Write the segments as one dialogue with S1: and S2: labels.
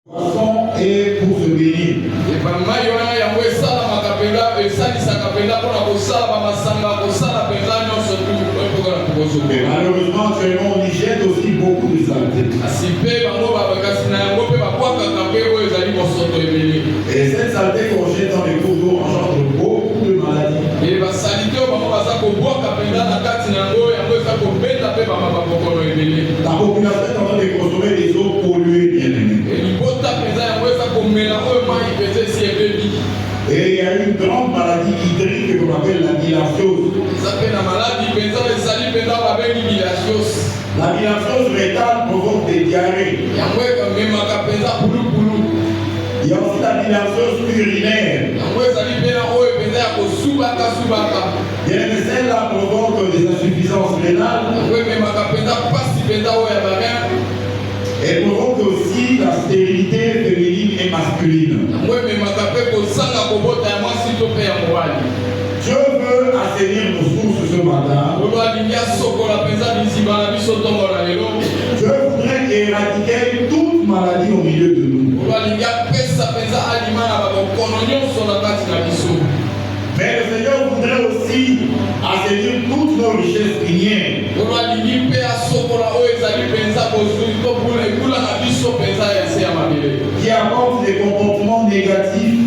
S1: Poisson et pour se bénir. Mais malheureusement, actuellement, on y jette aussi beaucoup de saleté. Et cette saleté qu'on jette dans les cours d'eau engendre beaucoup de maladies. La population est en train de consommer des eaux polluées, bien aimées. Et il y a une grande maladie hydrique qu'on appelle la bilharziose. La bilharziose rétale provoque des diarrhées. Il y a aussi la bilharziose urinaire. Et celle-là provoque des insuffisances rénales. Elle provoque aussi la stérilité féminine et masculine. Dieu veut assainir nos sources ce matin. Dieu voudrait éradiquer toute maladie au milieu de nous. Mais le Seigneur voudrait aussi assainir toutes nos richesses minières. Qui apportent des comportements négatifs.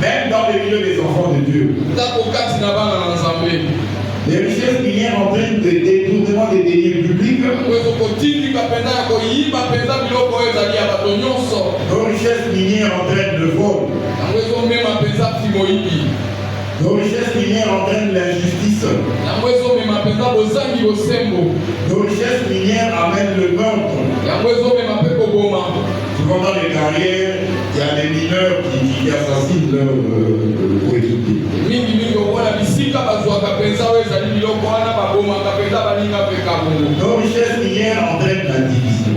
S1: Même dans le milieu des enfants de Dieu. Les richesses minières entraînent des détournements des deniers publics. Nos richesses minières entraînent le vol. Nos richesses minières entraînent l'injustice. Nos richesses minières amènent le meurtre. Souvent dans les carrières, il y a des mineurs qui assassinent leurs coéquipiers. Nos richesses minières entraînent la division.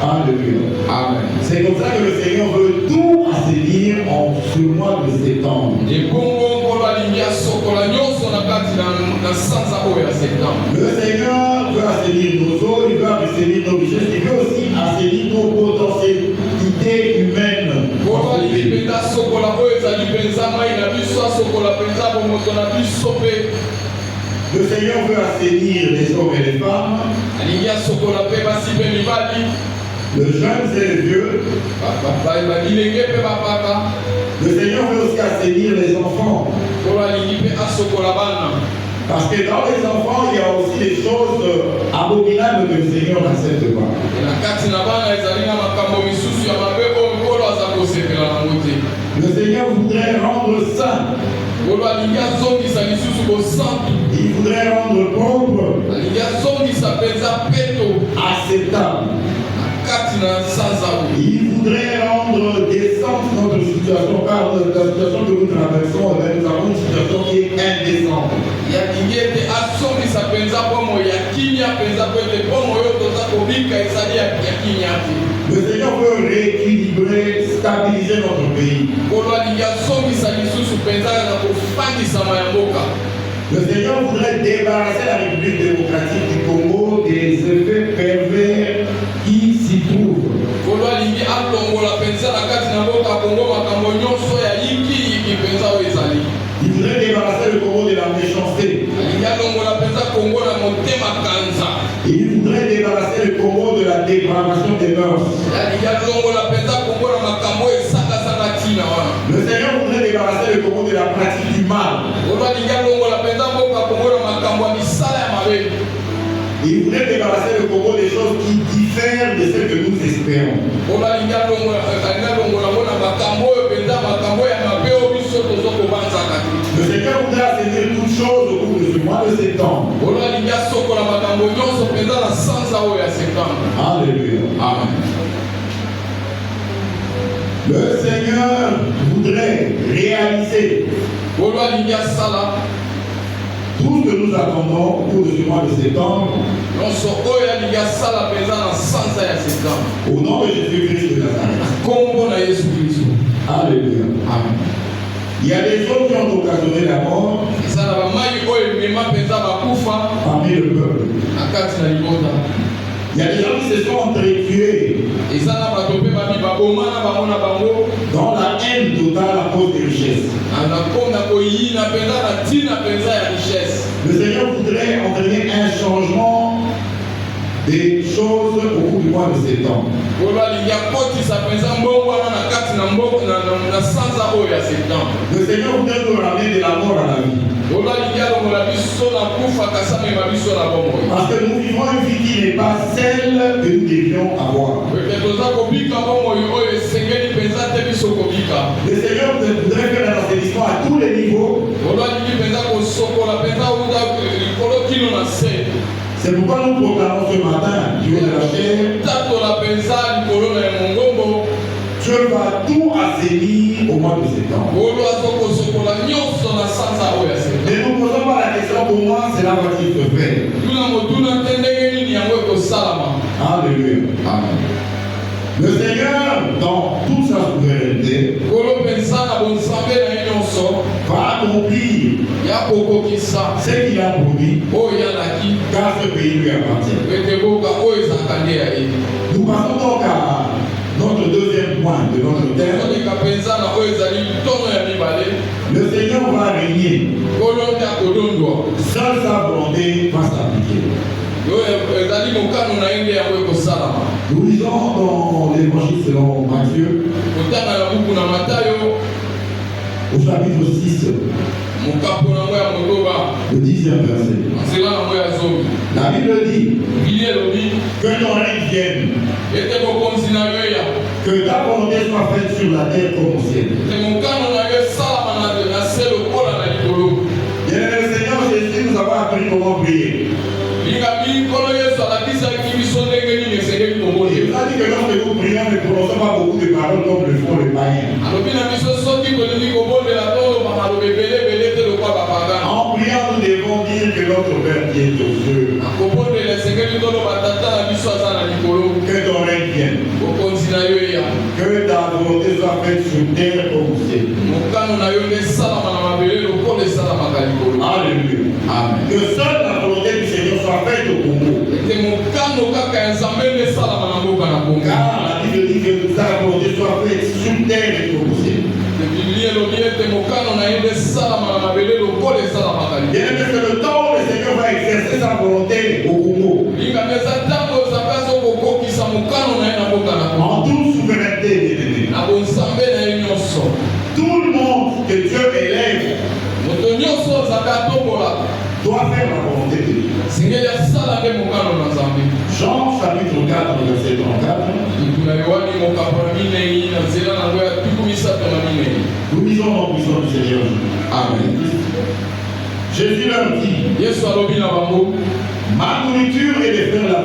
S1: Alléluia. Amen. C'est comme ça que le Seigneur veut tout assainir en ce mois de septembre. Le Seigneur veut assainir nos eaux, il veut assainir nos richesses, il veut aussi assainir nos potentialités humaines. Le Seigneur veut assainir les hommes et les femmes. Le jeune et le vieux. Le Seigneur veut aussi assainir les enfants. Parce que dans les enfants, il y a aussi des choses abominables que le Seigneur n'accepte pas. Le Seigneur voudrait rendre saint. Il voudrait rendre propre, acceptable. Il voudrait rendre décente notre situation, car la situation que nous traversons, nous avons une situation qui est indécente. Le Seigneur veut rééquilibrer, stabiliser notre pays. Le Seigneur voudrait débarrasser la République démocratique du Congo des effets pervers qui s'y trouvent. Il voudrait débarrasser le Congo de la méchanceté. Il voudrait débarrasser le Congo de la dépravation des mœurs. Le Seigneur voudrait débarrasser le Congo de la pratique du mal. Il voudrait débarrasser le Congo des choses qui diffèrent de celles que nous espérons. Le Seigneur voudrait assainir toutes choses au cours de ce mois de septembre. Alléluia. Amen. Le Seigneur voudrait réaliser tout ce que nous attendons au cours de ce mois de septembre. Au nom de Jésus-Christ de Nazareth. Alléluia. Amen. Il y a des choses qui ont occasionné la mort parmi le peuple. Il y a des gens qui se sont entretués dans la haine totale à cause des richesses. Le Seigneur voudrait entraîner un changement des choses au cours du mois de septembre. Le Seigneur voudrait nous ramener de la mort à la vie. Parce que nous vivons une vie qui n'est pas celle que nous devions avoir. Le Seigneur voudrait faire un assainissement à tous les niveaux. C'est pourquoi nous proclamons ce matin, Dieu de la chair, Dieu va tout assainir au mois de septembre. Ne nous posons pas la question comment cela va-t-il se faire. Alléluia. Amen. Le Seigneur, dans toute sa souveraineté, va accomplir ce qu'il a promis, car ce pays lui appartient. Nous passons donc à notre deuxième point de notre thème. Le Seigneur va régner. Seule sa volonté va s'appliquer. Nous lisons dans l'évangile selon Matthieu, au chapitre 6, le 10e verset. La Bible dit que ton règne vienne, que ta volonté soit faite sur la terre comme au ciel. Bien, le Seigneur Jésus nous a appris comment prier. Il a dit que lorsque nous prions, ne prononçons pas beaucoup de paroles comme le font les païens. En priant, nous devons dire que notre Père qui est aux cieux, que ton règne vienne, que ta volonté soit faite sur terre comme au ciel. Alléluia. Amen. Que seule la volonté du Seigneur soit faite au Congo. Car la Bible dit que sa volonté soit faite sur terre et comme au ciel. Bien, c'est le temps où le Seigneur va exercer sa volonté au Congo. En toute souveraineté, bien aimé. Tout le monde que Dieu élève doit faire la volonté de Dieu. Jean chapitre 4, verset 34. Nous lisons en puissance du Seigneur. Amen. Jésus leur dit, ma nourriture est de faire la